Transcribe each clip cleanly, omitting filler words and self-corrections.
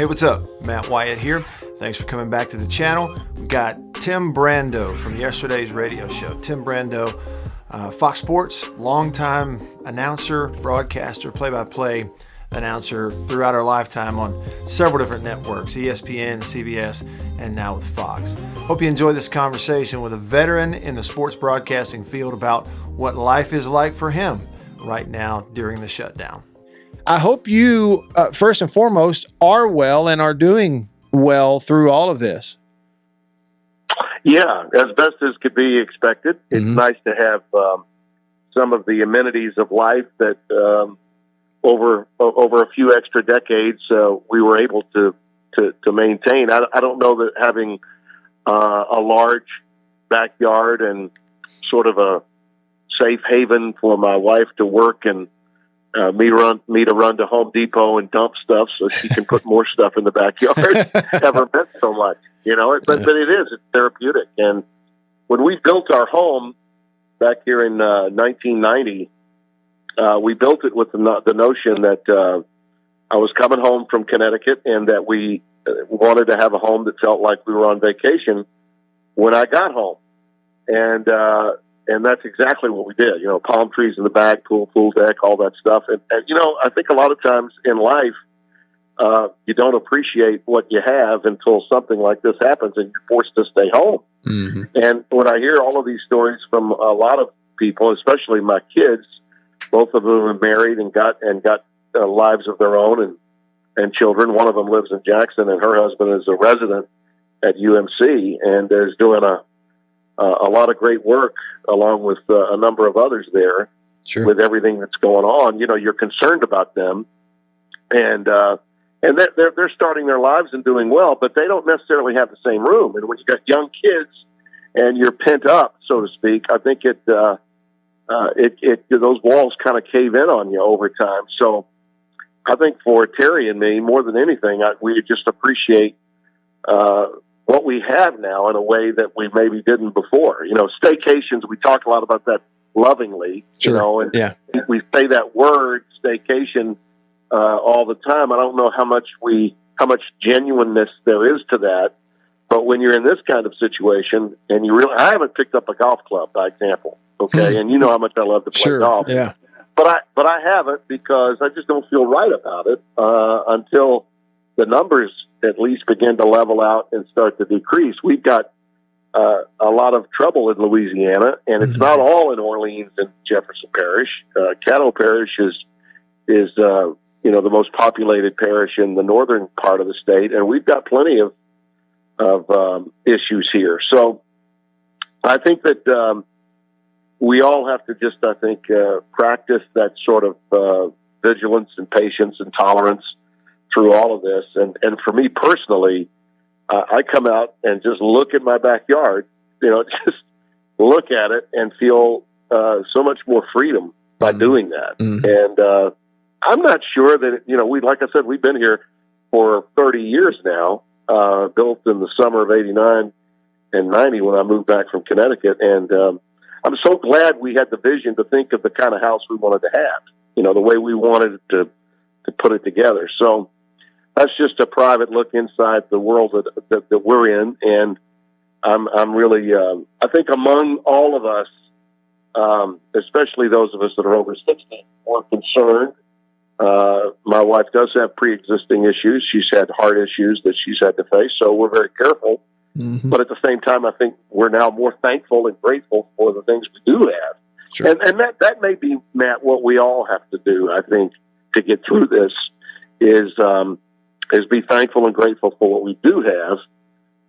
Hey, what's up? Matt Wyatt here. Thanks for coming back to the channel. We've got Tim Brando from yesterday's radio show. Tim Brando, Fox Sports, longtime announcer, broadcaster, play-by-play announcer throughout our lifetime on several different networks, ESPN, CBS, and now with Fox. Hope you enjoy this conversation with a veteran in the sports broadcasting field about what life is like for him right now during the shutdown. I hope you, first and foremost, are well and are doing well through all of this. Yeah, as best as could be expected. It's nice to have some of the amenities of life that over a few extra decades we were able to maintain. I don't know that having a large backyard and sort of a safe haven for my wife to work and me to run to Home Depot and dump stuff so she can put more stuff in the backyard ever meant so much, but it's therapeutic. And when we built our home back here in 1990, we built it with the notion that I was coming home from Connecticut and that we wanted to have a home that felt like we were on vacation when I got home. And that's exactly what we did. Palm trees in the back, pool deck, all that stuff. And I think a lot of times in life, you don't appreciate what you have until something like this happens and you're forced to stay home. Mm-hmm. And when I hear all of these stories from a lot of people, especially my kids, both of them are married and got lives of their own and children. One of them lives in Jackson, and her husband is a resident at UMC and is doing a lot of great work along with a number of others there. Sure. With everything that's going on. You're concerned about them, and they're starting their lives and doing well, but they don't necessarily have the same room. And when you got young kids and you're pent up, so to speak, I think those walls kind of cave in on you over time. So I think for Terry and me, more than anything, we just appreciate what we have now in a way that we maybe didn't before. Staycations, we talk a lot about that lovingly, sure. And yeah. We say that word staycation all the time. I don't know how much genuineness there is to that, but when you're in this kind of situation and I haven't picked up a golf club, by example, okay? And you know how much I love to play golf. Yeah. But I haven't because I just don't feel right about it until the numbers at least begin to level out and start to decrease. We've got a lot of trouble in Louisiana, and it's not all in Orleans and Jefferson Parish. Caddo Parish is the most populated parish in the northern part of the state, and we've got plenty of issues here. So I think that we all have to just, practice that sort of vigilance and patience and tolerance through all of this. And for me personally, I come out and just look at my backyard, just look at it and feel so much more freedom by doing that. Mm-hmm. And I'm not sure that, like I said, we've been here for 30 years now, built in the summer of 89 and 90 when I moved back from Connecticut. And I'm so glad we had the vision to think of the kind of house we wanted to have, the way we wanted to put it together. So that's just a private look inside the world that we're in. And I'm really, I think among all of us, especially those of us that are over 60, we're concerned. My wife does have pre-existing issues. She's had heart issues that she's had to face. So we're very careful. Mm-hmm. But at the same time, I think we're now more thankful and grateful for the things we do have. Sure. And that may be, Matt, what we all have to do, I think, to get through this is be thankful and grateful for what we do have,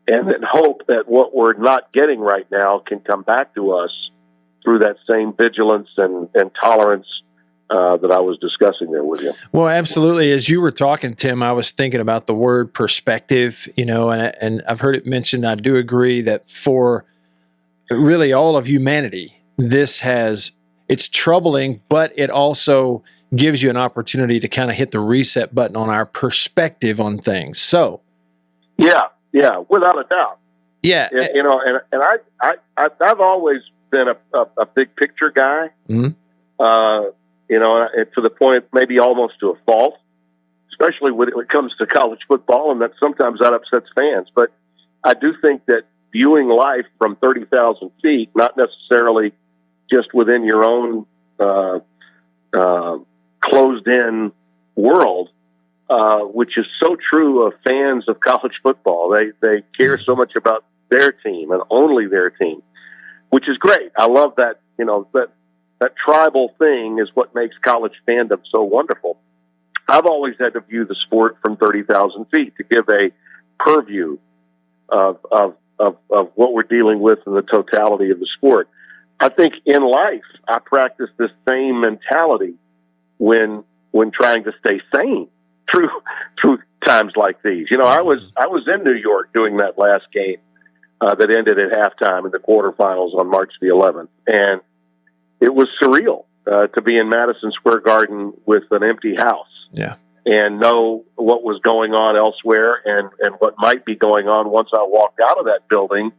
and then hope that what we're not getting right now can come back to us through that same vigilance and tolerance that I was discussing there with you. Well, absolutely. As you were talking, Tim, I was thinking about the word perspective, and I've heard it mentioned. I do agree that for really all of humanity, it's troubling, but it also gives you an opportunity to kind of hit the reset button on our perspective on things. So, yeah, without a doubt. Yeah, and I've always been a big picture guy. Mm-hmm. To the point maybe almost to a fault. especially when it comes to college football, and that sometimes that upsets fans. But I do think that viewing life from 30,000 feet, not necessarily just within your own closed-in world, which is so true of fans of college football. They care so much about their team and only their team, which is great. I love that. That tribal thing is what makes college fandom so wonderful. I've always had to view the sport from 30,000 feet to give a purview of what we're dealing with in the totality of the sport. I think in life, I practice this same mentality when trying to stay sane through times like these. I was in New York doing that last game that ended at halftime in the quarterfinals on March the 11th, and it was surreal to be in Madison Square Garden with an empty house. Yeah. And know what was going on elsewhere and what might be going on once I walked out of that building,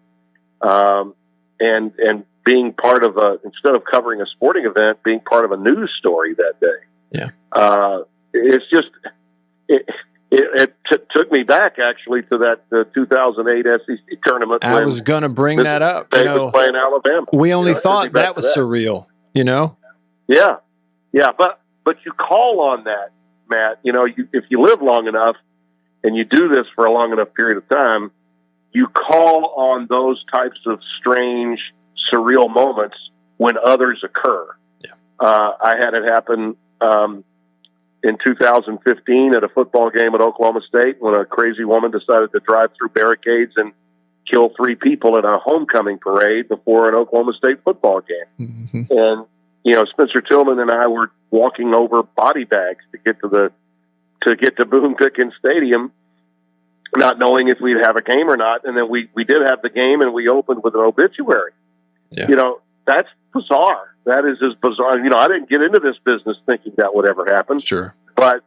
and being part of instead of covering a sporting event, being part of a news story that day. Yeah. It's just, it took me back actually to that 2008 SEC tournament. I was going to bring that up. They were playing Alabama. We only thought that was surreal, Yeah. Yeah. But you call on that, Matt. If you live long enough and you do this for a long enough period of time, you call on those types of strange, surreal moments when others occur. Yeah. I had it happen in 2015 at a football game at Oklahoma State when a crazy woman decided to drive through barricades and kill 3 people at a homecoming parade before an Oklahoma State football game. Mm-hmm. And Spencer Tillman and I were walking over body bags to get to Boone Pickens Stadium, not knowing if we'd have a game or not. And then we did have the game, and we opened with an obituary. Yeah. That's bizarre. That is as bizarre. I didn't get into this business thinking that would ever happen. Sure. But,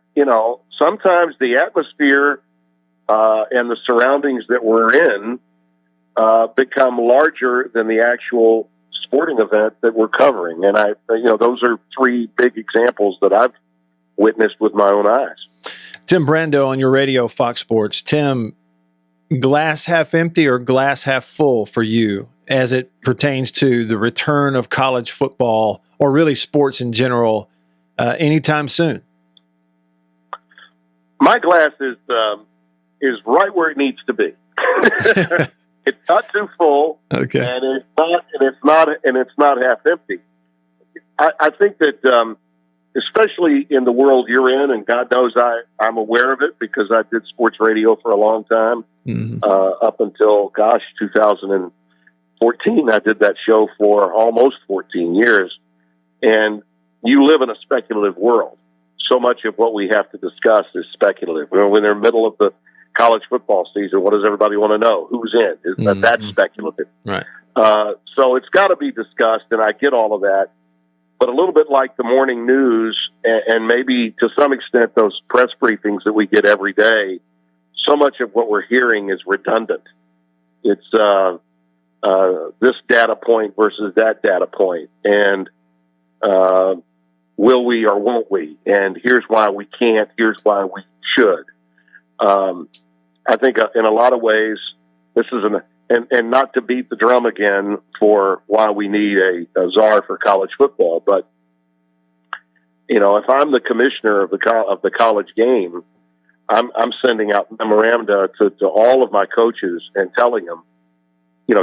sometimes the atmosphere and the surroundings that we're in become larger than the actual sporting event that we're covering. And those are 3 big examples that I've witnessed with my own eyes. Tim Brando on your radio, Fox Sports. Tim, glass half empty or glass half full for you as it pertains to the return of college football or really sports in general anytime soon? My glass is right where it needs to be. It's not too full, okay, and it's not half empty. I think that, especially in the world you're in, and God knows I'm aware of it because I did sports radio for a long time, mm-hmm. Up until 2014. I did that show for almost 14 years, and you live in a speculative world. So much of what we have to discuss is speculative. When they're in the middle of the college football season, what does everybody want to know? Who's in? Mm-hmm. That's speculative. Right. So it's got to be discussed, and I get all of that. But a little bit like the morning news, and maybe to some extent those press briefings that we get every day, so much of what we're hearing is redundant. It's this data point versus that data point, and will we or won't we? And here's why we can't. Here's why we should. I think in a lot of ways, this is and not to beat the drum again for why we need a czar for college football, but if I'm the commissioner of the college game, I'm sending out memoranda to all of my coaches and telling them,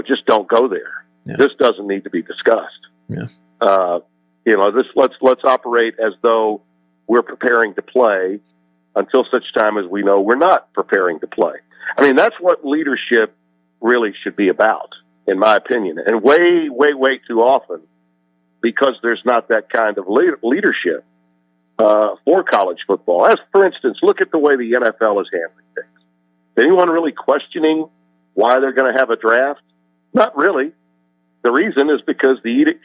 just don't go there. Yeah. This doesn't need to be discussed. Yeah. Let's operate as though we're preparing to play until such time as we know we're not preparing to play. I mean, that's what leadership really should be about, in my opinion. And way, way, way too often, because there's not that kind of leadership for college football. As, for instance, look at the way the NFL is handling things. Is anyone really questioning why they're going to have a draft? Not really. The reason is because the edict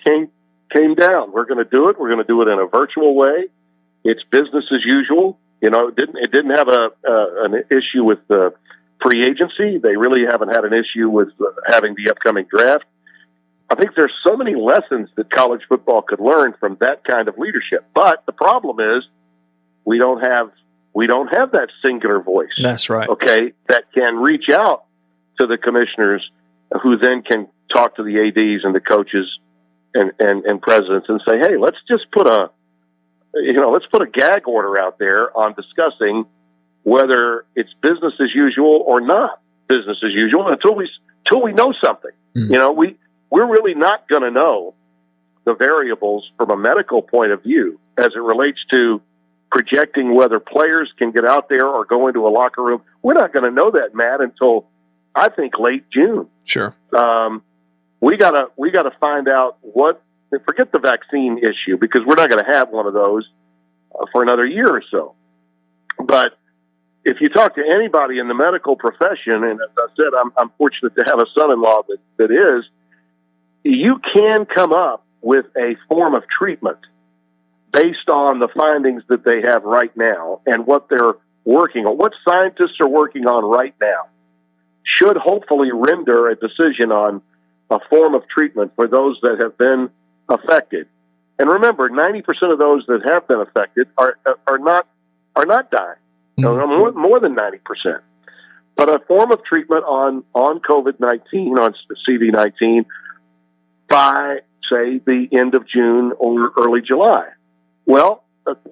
came down. We're going to do it. We're going to do it in a virtual way. It's business as usual. It didn't have an issue with the free agency. They really haven't had an issue with having the upcoming draft. I think there's so many lessons that college football could learn from that kind of leadership. But the problem is we don't have we don't have that singular voice. That's right. Okay, that can reach out to the commissioners, who then can talk to the ADs and the coaches and presidents and say, hey, let's just put a gag order out there on discussing whether it's business as usual or not business as usual until we know something. We're really not going to know the variables from a medical point of view as it relates to projecting whether players can get out there or go into a locker room. We're not going to know that, Matt, until I think late June. Sure. We gotta find out forget the vaccine issue, because we're not going to have one of those for another year or so. But if you talk to anybody in the medical profession, and as I said, I'm fortunate to have a son-in-law that is, you can come up with a form of treatment based on the findings that they have right now and what they're working on, what scientists are working on right now, should hopefully render a decision on a form of treatment for those that have been affected. And remember, 90% of those that have been affected are not dying. More than 90%. But a form of treatment on COVID-19, on CV-19, by, say, the end of June or early July. Well,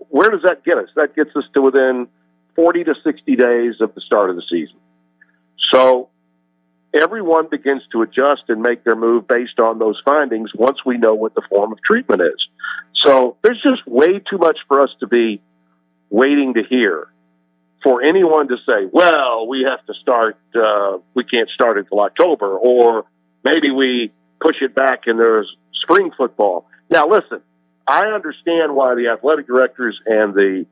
where does that get us? That gets us to within 40 to 60 days of the start of the season. So everyone begins to adjust and make their move based on those findings once we know what the form of treatment is. So there's just way too much for us to be waiting to hear for anyone to say, well, we have to start, we can't start until October, or maybe we push it back and there's spring football. Now, listen, I understand why the athletic directors and the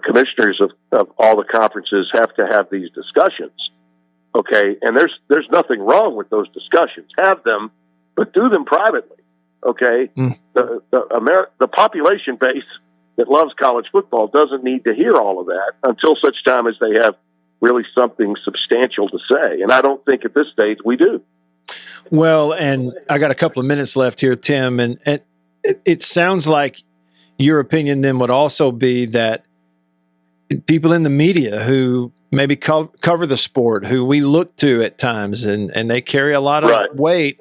commissioners of all the conferences have to have these discussions. Okay, and there's nothing wrong with those discussions. Have them, but do them privately. Okay, the population base that loves college football doesn't need to hear all of that until such time as they have really something substantial to say. And I don't think at this stage we do. Well, and I got a couple of minutes left here, Tim, and it sounds like your opinion then would also be that people in the media who maybe cover the sport, who we look to at times, and they carry a lot of weight,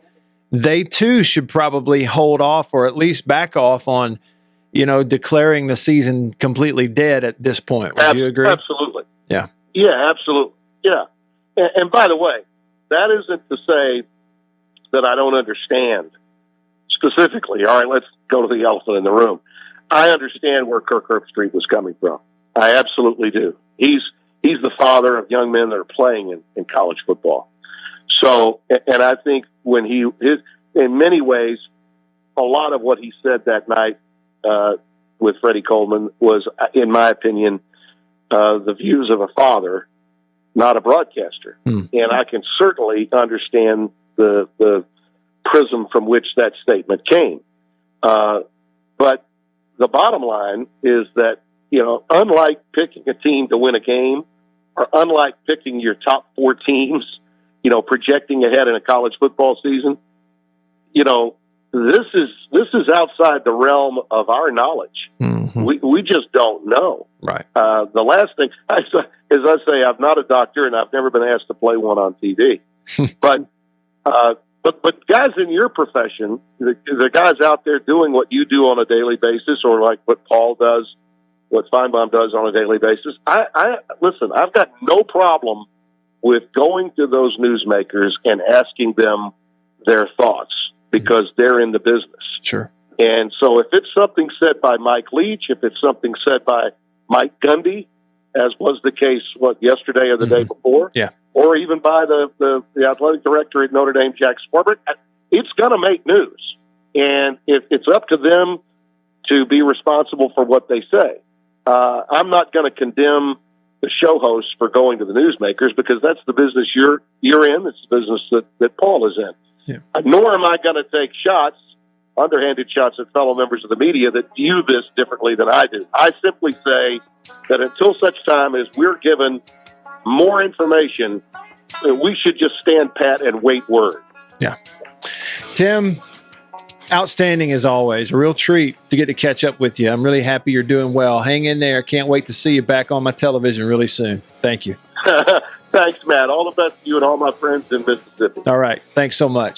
they too should probably hold off or at least back off on, declaring the season completely dead at this point. Would you agree? Absolutely. Yeah. Yeah, absolutely. Yeah. And by the way, that isn't to say that I don't understand specifically. All right, let's go to the elephant in the room. I understand where Kirk Herbstreit was coming from. I absolutely do. He's the father of young men that are playing in college football. So, and I think when in many ways, a lot of what he said that night with Freddie Coleman was, in my opinion, the views of a father, not a broadcaster. And I can certainly understand the prism from which that statement came. But the bottom line is that, unlike picking a team to win a game, or unlike picking your top 4 teams, projecting ahead in a college football season, this is outside the realm of our knowledge. Mm-hmm. We just don't know. Right. The last thing, as I say, I'm not a doctor and I've never been asked to play one on TV. But guys in your profession, the guys out there doing what you do on a daily basis, or like what Paul does, what Feinbaum does on a daily basis, listen, I've got no problem with going to those newsmakers and asking them their thoughts, because they're in the business. Sure. And so if it's something said by Mike Leach, if it's something said by Mike Gundy, as was the case, yesterday or the day before, or even by the athletic director at Notre Dame, Jack Swarbrick, it's going to make news. And it's up to them to be responsible for what they say. I'm not going to condemn the show hosts for going to the newsmakers, because that's the business you're in. It's the business that Paul is in. Yeah. Nor am I going to take underhanded shots at fellow members of the media that view this differently than I do. I simply say that until such time as we're given more information, we should just stand pat and wait word. Yeah. Tim, Outstanding as always. A real treat to get to catch up with you. I'm really happy you're doing well. Hang in there. Can't wait to see you back on my television really soon. Thank you. Thanks, Matt. All the best to you and all my friends in Mississippi. All right. Thanks so much.